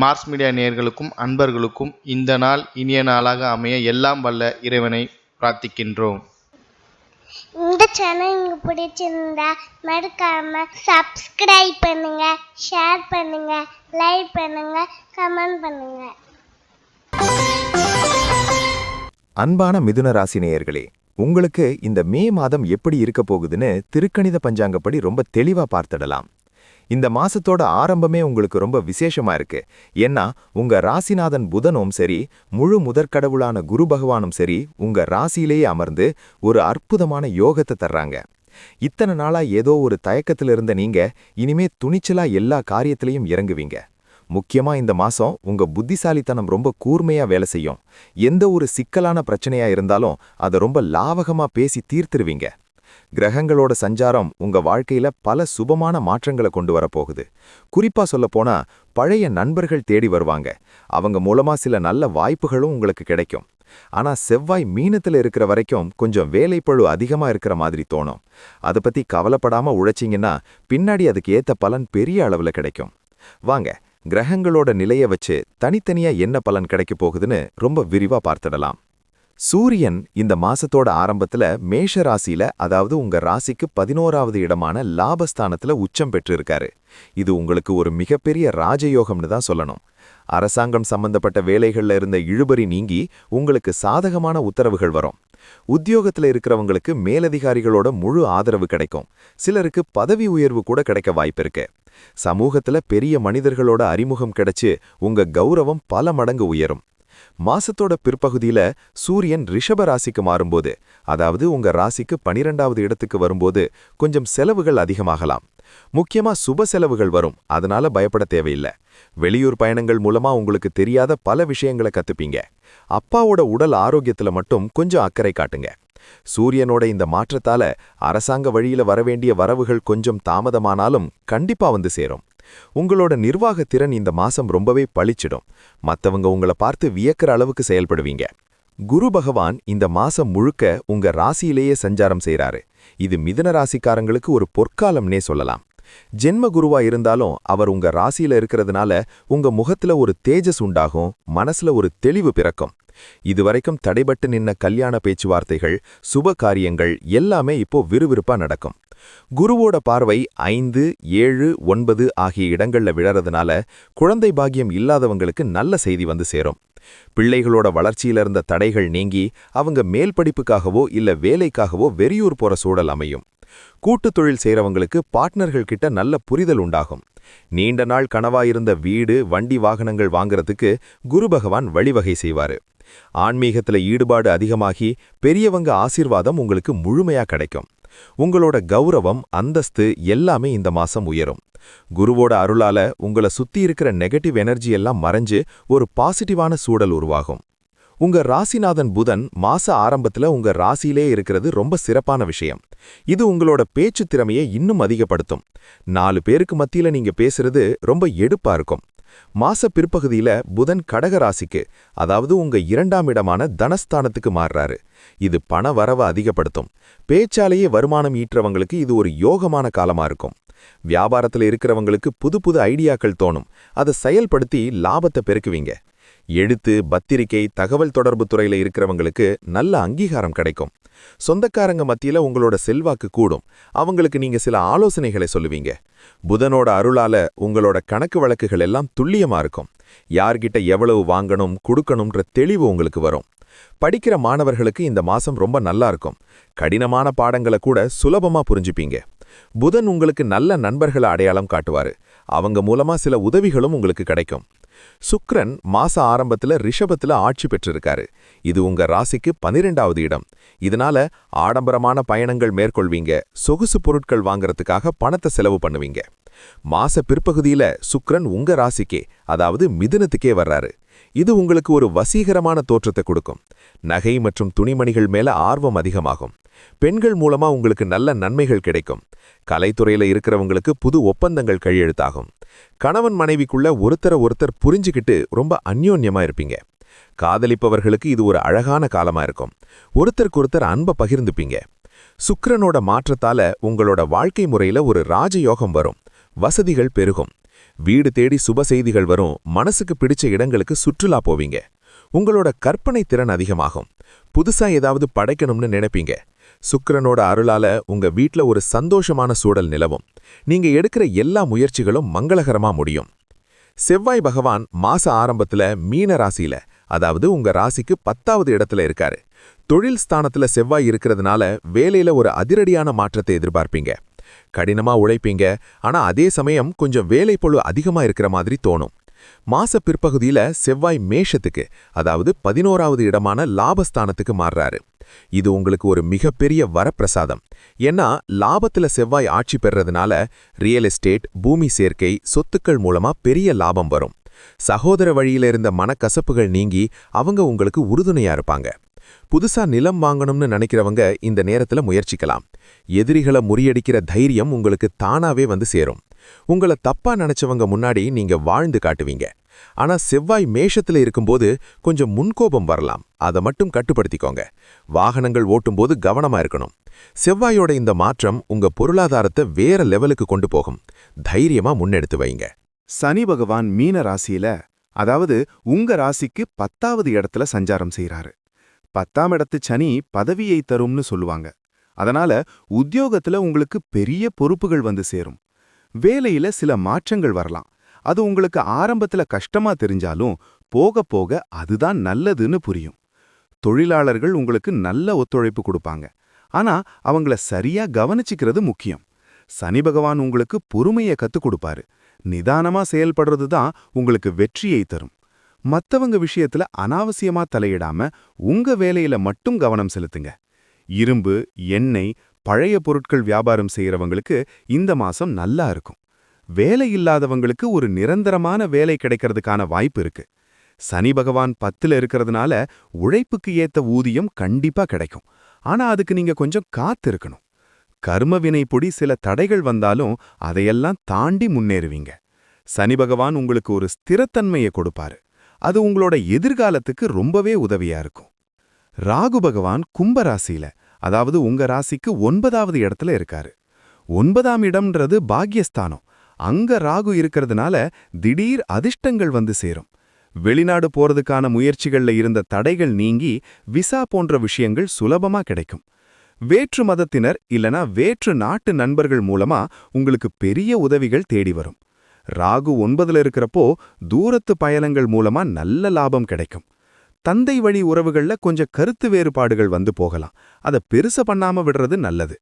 Mars media நேயர்களுக்கும் அன்பர்களுக்கும் இந்த நாள் இனிய நாளாக அமைய எல்லாம் வல்ல இறைவனை பிரார்த்திக்கின்றோம். இந்த சேனல் உங்களுக்கு பிடிச்சிருந்தா மறக்காம சப்ஸ்கிரைப் பண்ணுங்க, ஷேர் பண்ணுங்க, லைக் பண்ணுங்க, கமெண்ட் பண்ணுங்க. அன்பான மிதுன ராசி நேயர்களே, உங்களுக்கு இந்த மே மாதம் எப்படி இருக்க போகுதுன்னு திருக்கணித பஞ்சாங்கப்படி ரொம்ப தெளிவா பார்த்துடலாம். இந்த மாசத்தோட ஆரம்பமே உங்களுக்கு ரொம்ப விசேஷமா இருக்கு. ஏன்னா உங்க ராசிநாதன் புதனும் சரி, முழு முதற்கடவுளான குரு பகவானும் சரி உங்க ராசியிலேயே அமர்ந்து ஒரு அற்புதமான யோகத்தை தர்றாங்க. இத்தனை நாளா ஏதோ ஒரு தயக்கத்துல இருந்த நீங்க இனிமே துணிச்சலா எல்லா காரியத்திலையும் இறங்குவீங்க. முக்கியமா இந்த மாசம் உங்க புத்திசாலித்தனம் ரொம்ப கூர்மையா வேலை செய்யும். எந்த ஒரு சிக்கலான பிரச்சனையா இருந்தாலும் அதை ரொம்ப லாவகமா பேசி தீர்த்துருவீங்க. கிரகங்களோட சஞ்சாரம் உங்க வாழ்க்கையில பல சுபமான மாற்றங்களை கொண்டு வரப்போகுது. குறிப்பா சொல்லப்போனா பழைய நண்பர்கள் தேடி வருவாங்க. அவங்க மூலமா சில நல்ல வாய்ப்புகளும் உங்களுக்கு கிடைக்கும். ஆனா செவ்வாய் மீனத்துல இருக்கிற வரைக்கும் கொஞ்சம் வேலைப்பழு அதிகமா இருக்கிற மாதிரி தோணும். அதை பத்தி கவலைப்படாம உழைச்சிங்கன்னா பின்னாடி அதுக்கு ஏத்த பலன் பெரிய அளவுல கிடைக்கும். வாங்க, கிரகங்களோட நிலைய வச்சு தனித்தனியா என்ன பலன் கிடைக்க போகுதுன்னு ரொம்ப விரிவா பார்த்துடலாம். சூரியன் இந்த மாசத்தோட ஆரம்பத்துல மேஷ ராசியில, அதாவது உங்க ராசிக்கு 11வது இடமான லாபஸ்தானத்துல உச்சம் பெற்றிருக்காரு. இது உங்களுக்கு ஒரு மிகப்பெரிய ராஜயோகம்னு தான் சொல்லணும். அரசாங்கம் சம்பந்தப்பட்ட வேலைகள்ல இருந்த இழுபறி நீங்கி உங்களுக்கு சாதகமான உத்தரவுகள் வரும். உத்தியோகத்துல இருக்கிறவங்களுக்கு மேலதிகாரிகளோட முழு ஆதரவு கிடைக்கும். சிலருக்கு பதவி உயர்வு கூட கிடைக்க வாய்ப்பிருக்கு. சமூகத்துல பெரிய மனிதர்களோட அறிமுகம் கிடைச்சு உங்க கௌரவம் பல மடங்கு உயரும். மாசத்தோட பிற்பகுதியில சூரியன் ரிஷப ராசிக்கு மாறும்போது, அதாவது உங்க ராசிக்கு 12வது இடத்துக்கு வரும்போது கொஞ்சம் செலவுகள் அதிகமாகலாம். முக்கியமா சுப செலவுகள் வரும். அதனால பயப்பட தேவையில்லை. வெளியூர் பயணங்கள் மூலமா உங்களுக்கு தெரியாத பல விஷயங்களை கத்துப்பீங்க. அப்பாவோட உடல் ஆரோக்கியத்துல மட்டும் கொஞ்சம் அக்கறை காட்டுங்க. சூரியனோட இந்த மாற்றத்தால அரசாங்க வழியில வரவேண்டிய வரவுகள் கொஞ்சம் தாமதமானாலும் கண்டிப்பா வந்து சேரும். உங்களோட நிர்வாக திறன் இந்த மாசம் ரொம்பவே பளிச்சிடும். மத்தவங்க உங்களை பார்த்து வியக்கிற அளவுக்கு செயல்படுவீங்க. குரு பகவான் இந்த மாசம் முழுக்க உங்க ராசியிலேயே சஞ்சாரம் செய்றாரு. இது மிதுன ராசிக்காரங்களுக்கு ஒரு பொற்காலம்னே சொல்லலாம். ஜென்ம குருவா இருந்தாலும் அவர் உங்க ராசியில இருக்கிறதுனால உங்க முகத்துல ஒரு தேஜஸ் உண்டாகும், மனசுல ஒரு தெளிவு பிறக்கும். இதுவரைக்கும் தடைபட்டு நின்ன கல்யாண பேச்சுவார்த்தைகள், சுப காரியங்கள் எல்லாமே இப்போ விறுவிறுப்பா நடக்கும். குருவோட பார்வை 5, 7, 9 ஆகிய இடங்கள்ல விழறதுனால குழந்தை பாக்கியம் இல்லாதவங்களுக்கு நல்ல செய்தி வந்து சேரும். பிள்ளைகளோட வளர்ச்சியில இருந்த தடைகள் நீங்கி அவங்க மேல் படிப்புக்காகவோ இல்ல வேலைக்காகவோ வெளியூர் போற சூழல் அமையும். கூட்டு தொழில் செய்றவங்களுக்கு பார்ட்னர்கள் கிட்ட நல்ல புரிதல் உண்டாகும். நீண்ட நாள் கனவாயிருந்த வீடு, வண்டி, வாகனங்கள் வாங்கறதுக்கு குரு பகவான் வழிவகை செய்வாரு. ஆன்மீகத்துல ஈடுபாடு அதிகமாகி பெரியவங்க ஆசீர்வாதம் உங்களுக்கு முழுமையா கிடைக்கும். உங்களோட கௌரவம், அந்தஸ்து எல்லாமே இந்த மாசம் உயரும். குருவோட அருளால உங்களை சுத்தி இருக்கிற நெகட்டிவ் எனர்ஜி எல்லாம் மறைஞ்சு ஒரு பாசிட்டிவான சூழல் உருவாகும். உங்க ராசிநாதன் புதன் மாச ஆரம்பத்துல உங்க ராசியிலே இருக்கிறது ரொம்ப சிறப்பான விஷயம். இது உங்களோட பேச்சு திறமையை இன்னும் அதிகப்படுத்தும். 4 பேருக்கு மத்தியில நீங்க பேசுறது ரொம்ப எடுப்பா இருக்கும். மாச பிற்பகுதியில புதன் கடக ராசிக்கு, அதாவது உங்க 2ஆம் இடமான தனஸ்தானத்துக்கு மாறுறாரு. இது பண வரவை அதிகப்படுத்தும். பேச்சாலேயே வருமானம் ஈற்றவங்களுக்கு இது ஒரு யோகமான காலமா இருக்கும். வியாபாரத்துல இருக்கிறவங்களுக்கு புது புது ஐடியாக்கள் தோணும். அதை செயல்படுத்தி லாபத்தை பெருக்குவீங்க. எழுத்து, பத்திரிகை, தகவல் தொடர்பு துறையில இருக்கிறவங்களுக்கு நல்ல அங்கீகாரம் கிடைக்கும். சொந்தக்காரங்க மத்தியில உங்களோட செல்வாக்கு கூடும். அவங்களுக்கு நீங்க சில ஆலோசனைகளை சொல்லுவீங்க. புதனோட அருளால உங்களோட கணக்கு வழக்குகள் எல்லாம் துல்லியமா இருக்கும். யார்கிட்ட எவ்வளவு வாங்கணும், கொடுக்கணும்ன்ற தெளிவு உங்களுக்கு வரும். படிக்கிற மாணவர்களுக்கு இந்த மாசம் ரொம்ப நல்லா இருக்கும். கடினமான பாடங்களை கூட சுலபமா புரிஞ்சுப்பீங்க. புதன் உங்களுக்கு நல்ல நண்பர்களை அடையாளம் காட்டுவாரு. அவங்க மூலமா சில உதவிகளும் உங்களுக்கு கிடைக்கும். சுக்கிரன் மாச ஆரம்பத்துல ரிஷபத்துல ஆட்சி பெற்றிருக்காரு. இது உங்க ராசிக்கு 12வது இடம். இதனால ஆடம்பரமான பயணங்கள் மேற்கொள்வீங்க. சொகுசு பொருட்கள் வாங்கறதுக்காக பணத்தை செலவு பண்ணுவீங்க. மாச பிற்பகுதியில சுக்கிரன் உங்க ராசிக்கே, அதாவது மிதுனத்துக்கே வர்றாரு. இது உங்களுக்கு ஒரு வசீகரமான தோற்றத்தை கொடுக்கும். நகை மற்றும் துணிமணிகள் மேல ஆர்வம் அதிகமாகும். பெண்கள் மூலமா உங்களுக்கு நல்ல நன்மைகள் கிடைக்கும். கலைத்துறையில இருக்கிறவங்களுக்கு புது ஒப்பந்தங்கள் கையெழுத்தாகும். கணவன் மனைவிக்குள்ள ஒருத்தர் புரிஞ்சுக்கிட்டு ரொம்ப அந்யோன்யமா இருப்பீங்க. காதலிப்பவர்களுக்கு இது ஒரு அழகான காலமா இருக்கும். ஒருத்தருக்கொருத்தர் அன்பை பகிர்ந்துப்பீங்க. சுக்கிரனோட மாற்றத்தால உங்களோட வாழ்க்கை முறையில ஒரு ராஜயோகம் வரும். வசதிகள் பெருகும். வீடு தேடி சுப செய்திகள் வரும். மனசுக்கு பிடிச்ச இடங்களுக்கு சுற்றுலா போவீங்க. உங்களோட கற்பனை திறன் அதிகமாகும். புதுசா ஏதாவது படைக்கணும்னு நினைப்பீங்க. சுக்கிரனோட அருளால உங்க வீட்ல ஒரு சந்தோஷமான சூழல் நிலவும். நீங்க எடுக்கிற எல்லா முயற்சிகளும் மங்களகரமா முடியும். செவ்வாய் பகவான் மாச ஆரம்பத்துல மீன ராசியில, அதாவது உங்க ராசிக்கு 10வது இடத்துல இருக்காரு. தொழில் ஸ்தானத்துல செவ்வாய் இருக்கிறதுனால வேலையில ஒரு அதிரடியான மாற்றத்தை எதிர்பார்ப்பீங்க. கடினமா உழைப்பீங்க. ஆனா அதே சமயம் கொஞ்சம் வேலைப்பளு அதிகமா இருக்கிற மாதிரி தோணும். மாச பிற்பகுதியில செவ்வாய் மேஷத்துக்கு, அதாவது 11வது இடமான லாபஸ்தானத்துக்கு மாறுறாரு. இது உங்களுக்கு ஒரு மிகப்பெரிய வரப்பிரசாதம். ஏன்னா லாபத்துல செவ்வாய் ஆட்சி பெறறதுனால ரியல் எஸ்டேட், பூமி சேர்க்கை, சொத்துக்கள் மூலமா பெரிய லாபம் வரும். சகோதர வழியில இருந்த மனக்கசப்புகள் நீங்கி அவங்க உங்களுக்கு உறுதுணையா இருப்பாங்க. புதுசா நிலம் வாங்கணும்னு நினைக்கிறவங்க இந்த நேரத்துல முயற்சிக்கலாம். எதிரிகளை முறியடிக்கிற தைரியம் உங்களுக்கு தானாவே வந்து சேரும். உங்களை தப்பா நினைச்சவங்க முன்னாடி நீங்க வாழ்ந்து காட்டுவீங்க. ஆனா செவ்வாய் மேஷத்துல இருக்கும்போது கொஞ்சம் முன்கோபம் வரலாம். அதை மட்டும் கட்டுப்படுத்திக்கோங்க. வாகனங்கள் ஓட்டும்போது கவனமா இருக்கணும். செவ்வாயோட இந்த மாற்றம் உங்க பொருளாதாரத்தை வேற லெவலுக்கு கொண்டு போகும். தைரியமா முன்னெடுத்து வைங்க. சனி பகவான் மீன ராசியில, அதாவது உங்க ராசிக்கு 10வது இடத்துல சஞ்சாரம் செய்றாரு. 10ஆம் இடத்து சனி பதவியை தரும்னு சொல்லுவாங்க. அதனால உத்தியோகத்துல உங்களுக்கு பெரிய பொறுப்புகள் வந்து சேரும். வேலையில சில மாற்றங்கள் வரலாம். அது உங்களுக்கு ஆரம்பத்துல கஷ்டமா தெரிஞ்சாலும் போக போக அதுதான் நல்லதுன்னு புரியும். தொழிலாளர்கள் உங்களுக்கு நல்ல ஒத்துழைப்பு கொடுப்பாங்க. ஆனா அவங்கள சரியா கவனிச்சுக்கிறது முக்கியம். சனி பகவான் உங்களுக்கு பொறுமையை கத்துக் கொடுப்பாரு. நிதானமா செயல்படுறது தான் உங்களுக்கு வெற்றியை தரும். மத்தவங்க விஷயத்துல அனாவசியமா தலையிடாம உங்க வேலையில மட்டும் கவனம் செலுத்துங்க. இரும்பு, எண்ணெய், பழைய பொருட்கள் வியாபாரம் செய்யறவங்களுக்கு இந்த மாசம் நல்லா இருக்கும். வேலை இல்லாதவங்களுக்கு ஒரு நிரந்தரமான வேலை கிடைக்கிறதுக்கான வாய்ப்பு இருக்கு. சனி பகவான் 10ல இருக்கிறதுனால உழைப்புக்கு ஏத்த ஊதியம் கண்டிப்பா கிடைக்கும். ஆனா அதுக்கு நீங்க கொஞ்சம் காத்து இருக்கணும். கர்ம வினைப்பொடி சில தடைகள் வந்தாலும் அதையெல்லாம் தாண்டி முன்னேறுவீங்க. சனி பகவான் உங்களுக்கு ஒரு ஸ்திரத்தன்மையை கொடுப்பாரு. அது உங்களோட எதிர்காலத்துக்கு ரொம்பவே உதவியா இருக்கும். ராகு பகவான் கும்பராசியில, அதாவது உங்க ராசிக்கு 9வது இடத்துல இருக்காரு. 9ஆம் இடம்ன்றது பாக்யஸ்தானம். அங்க ராகு இருக்கிறதுனால திடீர் அதிர்ஷ்டங்கள் வந்து சேரும். வெளிநாடு போறதுக்கான முயற்சிகள்ல இருந்த தடைகள் நீங்கி விசா போன்ற விஷயங்கள் சுலபமா கிடைக்கும். வேற்று மதத்தினர் இல்லனா வேற்று நாட்டு நண்பர்கள் மூலமா உங்களுக்கு பெரிய உதவிகள் தேடி வரும். ராகு 9ல இருக்கிறப்போ தூரத்து பயணங்கள் மூலமா நல்ல லாபம் கிடைக்கும். தந்தை வழி உறவுகள்ல கொஞ்சம் கருத்து வேறுபாடுகள் வந்து போகலாம். அதை பெருச பண்ணாம விடுறது நல்லது.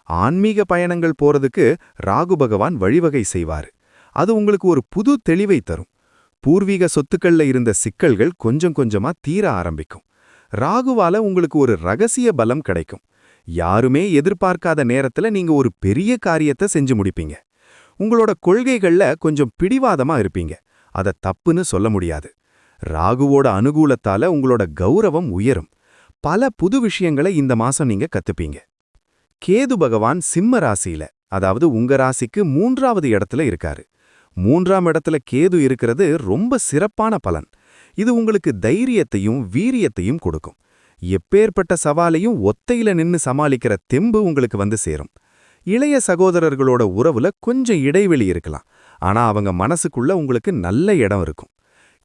ஆன்மீக பயணங்கள் போறதுக்கு ராகு பகவான் வழிவகை செய்வாரு. அது உங்களுக்கு ஒரு புது தெளிவை தரும். பூர்வீக சொத்துக்கள்ல இருந்த சிக்கல்கள் கொஞ்சம் கொஞ்சமா தீர ஆரம்பிக்கும். ராகுவால உங்களுக்கு ஒரு ரகசிய பலம் கிடைக்கும். யாருமே எதிர்பார்க்காத நேரத்துல நீங்க ஒரு பெரிய காரியத்தை செஞ்சு முடிப்பீங்க. உங்களோட கொள்கைகள்ல கொஞ்சம் பிடிவாதமா இருப்பீங்க. அதை தப்புன்னு சொல்ல முடியாது. ராகுவோட அனுகூலத்தால உங்களோட கௌரவம் உயரும். பல புது விஷயங்களை இந்த மாசம் நீங்க கத்துப்பீங்க. கேது பகவான் சிம்ம ராசியில, அதாவது உங்க ராசிக்கு 3வது இடத்துல இருக்காரு. 3ஆம் இடத்துல கேது இருக்கிறது ரொம்ப சிறப்பான பலன். இது உங்களுக்கு தைரியத்தையும் வீரியத்தையும் கொடுக்கும். எப்பேற்பட்ட சவாலையும் ஒத்தையில நின்னு சமாளிக்கிற தெம்பு உங்களுக்கு வந்து சேரும். இளைய சகோதரர்களோட உறவுல கொஞ்சம் இடைவெளி இருக்கலாம். ஆனா அவங்க மனசுக்குள்ள உங்களுக்கு நல்ல இடம் இருக்கும்.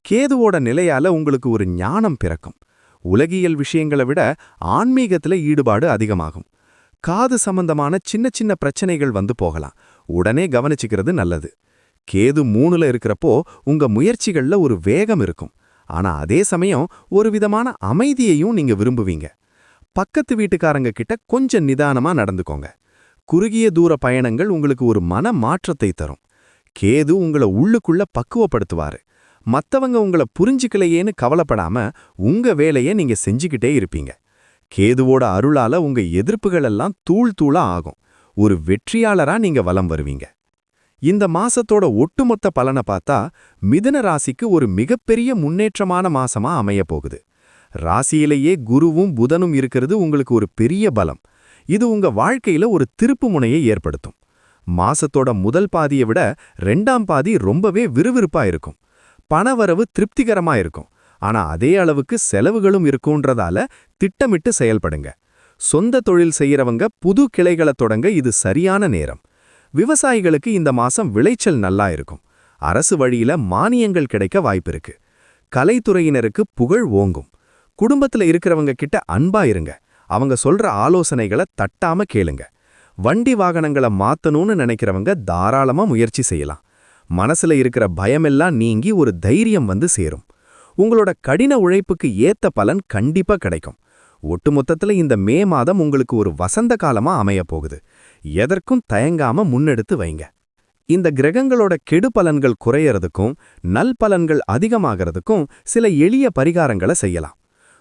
கேதுவோட நிலையால உங்களுக்கு ஒரு ஞானம் பிறக்கும். உலகியல் விஷயங்களை விட ஆன்மீகத்துல ஈடுபாடு அதிகமாகும். காது சம்பந்தமான சின்ன சின்ன பிரச்சனைகள் வந்து போகலாம். உடனே கவனிச்சுக்கிறது நல்லது. கேது 3ல இருக்கிறப்போ உங்க முயற்சிகள்ல ஒரு வேகம் இருக்கும். ஆனா அதே சமயம் ஒரு விதமான அமைதியையும் நீங்க விரும்புவீங்க. பக்கத்து வீட்டுக்காரங்க கிட்ட கொஞ்சம் நிதானமா நடந்துக்கோங்க. குறுகிய தூர பயணங்கள் உங்களுக்கு ஒரு மன மாற்றத்தை தரும். கேது உங்களை உள்ளுக்குள்ள பக்குவப்படுத்துவாரு. மத்தவங்க உங்களை புரிஞ்சுக்கலையேன்னு கவலைப்படாம உங்க வேலையை நீங்க செஞ்சுக்கிட்டே இருப்பீங்க. கேதுவோட அருளால உங்க எதிர்ப்புகள் எல்லாம் தூள் தூளா ஆகும். ஒரு வெற்றியாளரா நீங்க வலம் வருவீங்க. இந்த மாசத்தோட ஒட்டுமொத்த பலனை பார்த்தா மிதுன ராசிக்கு ஒரு மிகப்பெரிய முன்னேற்றமான மாசமா அமைய போகுது. ராசியிலேயே குருவும் புதனும் இருக்கிறது உங்களுக்கு ஒரு பெரிய பலம். இது உங்க வாழ்க்கையில ஒரு திருப்பு முனையை ஏற்படுத்தும். மாசத்தோட முதல் பாதியை விட 2ஆம் பாதி ரொம்பவே விறுவிறுப்பா இருக்கும். பணவரவு திருப்திகரமா இருக்கும். ஆனா அதே அளவுக்கு செலவுகளும் இருக்கும்ன்றதால திட்டமிட்டு செயல்படுங்க. சொந்த தொழில் செய்யறவங்க புது கிளைகளை தொடங்க இது சரியான நேரம். விவசாயிகளுக்கு இந்த மாசம் விளைச்சல் நல்லா இருக்கும். அரசு வழியில மானியங்கள் கிடைக்க வாய்ப்பிருக்கு. கலைத்துறையினருக்கு புகழ் ஓங்கும். குடும்பத்துல இருக்கிறவங்க கிட்ட அன்பா இருங்க. அவங்க சொல்ற ஆலோசனைகளை தட்டாம கேளுங்க. வண்டி வாகனங்களை மாத்தணும்னு நினைக்கிறவங்க தாராளமா முயற்சி செய்யலாம். மனசுல இருக்கிற பயமெல்லாம் நீங்கி ஒரு தைரியம் வந்து சேரும். உங்களோட கடின உழைப்புக்கு ஏத்த பலன் கண்டிப்பா கிடைக்கும். ஒட்டுமொத்தத்துல இந்த மே மாதம் உங்களுக்கு ஒரு வசந்த காலமா அமைய போகுது. எதற்கும் தயங்காம முன்னெடுத்து வைங்க. இந்த கிரகங்களோட கெடு பலன்கள் குறையறதுக்கும் நல்பலன்கள் அதிகமாகறதுக்கும் சில எளிய பரிகாரங்களை செய்யலாம்.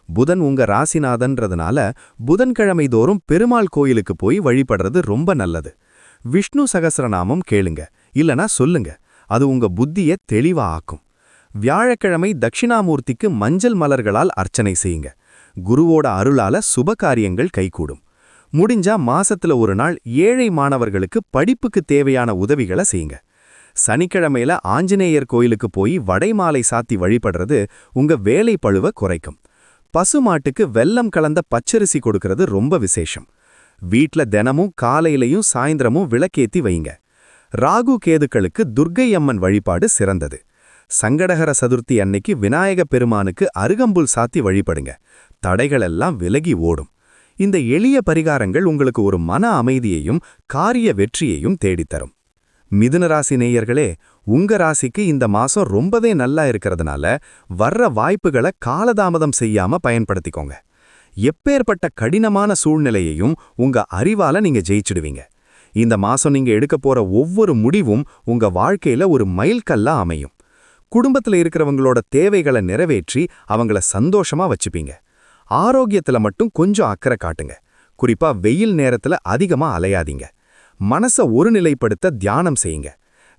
புதன் உங்க ராசிநாதன்றதுனால புதன்கிழமை தோறும் பெருமாள் கோயிலுக்கு போய் வழிபடுறது ரொம்ப நல்லது. விஷ்ணு சகஸ்ரநாமம் கேளுங்க, இல்லனா சொல்லுங்க. அது உங்க புத்தியை தெளிவா ஆக்கும். வியாழக்கிழமை தட்சிணாமூர்த்திக்கு மஞ்சள் மலர்களால் அர்ச்சனை செய்யுங்க. குருவோட அருளால சுபகாரியங்கள் கைகூடும். முடிஞ்சா மாசத்துல ஒரு நாள் ஏழை மாணவர்களுக்கு படிப்புக்கு தேவையான உதவிகளை செய்யுங்க. சனிக்கிழமையில ஆஞ்சநேயர் கோயிலுக்கு போய் வடைமாலை சாத்தி வழிபடுறது உங்க வேலை பழுவை குறைக்கும். பசுமாட்டுக்கு வெல்லம் கலந்த பச்சரிசி கொடுக்கறது ரொம்ப விசேஷம். வீட்ல தினமும் காலையிலையும் சாயந்திரமும் விளக்கேத்தி வைங்க. ராகு கேதுக்களுக்கு துர்க்கை அம்மன் வழிபாடு சிறந்தது. சங்கடகர சதுர்த்தி அன்னைக்கு விநாயக பெருமானுக்கு அருகம்புல் சாத்தி வழிபடுங்க. தடைகளெல்லாம் விலகி ஓடும். இந்த எளிய பரிகாரங்கள் உங்களுக்கு ஒரு மன அமைதியையும் காரிய வெற்றியையும் தேடித்தரும். மிதுனராசி நேயர்களே, உங்க ராசிக்கு இந்த மாசம் ரொம்பவே நல்லா இருக்கிறதுனால வர்ற வாய்ப்புகளை காலதாமதம் செய்யாம பயன்படுத்திக்கோங்க. எப்பேற்பட்ட கடினமான சூழ்நிலையையும் உங்க அறிவால நீங்க ஜெயிச்சிடுவீங்க. இந்த மாசம் நீங்க எடுக்க போற ஒவ்வொரு முடிவும் உங்க வாழ்க்கையில ஒரு மைல்கல்லா அமையும். குடும்பத்துல இருக்கிறவங்களோட தேவைகளை நிறைவேற்றி அவங்கள சந்தோஷமா வச்சுப்பீங்க. ஆரோக்கியத்துல மட்டும் கொஞ்சம் அக்கறை காட்டுங்க. குறிப்பா வெயில் நேரத்துல அதிகமா அலையாதீங்க. மனச ஒருநிலைப்படுத்த தியானம் செய்யுங்க.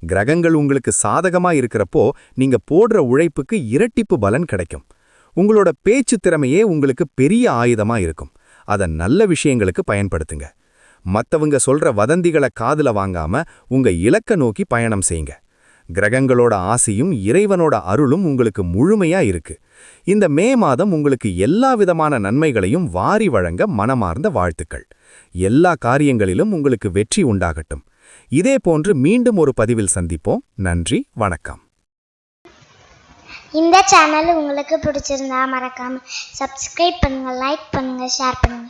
கிரகங்கள் உங்களுக்கு சாதகமா இருக்கிறப்போ நீங்க போடுற உழைப்புக்கு இரட்டிப்பு பலன் கிடைக்கும். உங்களோட பேச்சு திறமையே உங்களுக்கு பெரிய ஆயுதமா இருக்கும். அதை நல்ல விஷயங்களுக்கு பயன்படுத்துங்க. மத்தவங்க சொல்ற வதந்திகளை காதுல வாங்காம உங்க இலக்க நோக்கி பயணம் செய்யுங்க. கிரகங்களோட ஆசையும் இறைவனோட அருளும் உங்களுக்கு முழுமையா இருக்கு. இந்த மே மாதம் உங்களுக்கு எல்லா விதமான நன்மைகளையும் வாரி வழங்க மனமார்ந்த வாழ்த்துக்கள். எல்லா காரியங்களிலும் உங்களுக்கு வெற்றி உண்டாகட்டும். இதே போன்று மீண்டும் ஒரு பதிவில் சந்திப்போம். நன்றி, வணக்கம். இந்த சேனல் உங்களுக்கு பிடிச்சிருந்தா மறக்காம சப்ஸ்கிரைப் பண்ணுங்க, லைக் பண்ணுங்க, ஷேர் பண்ணுங்க.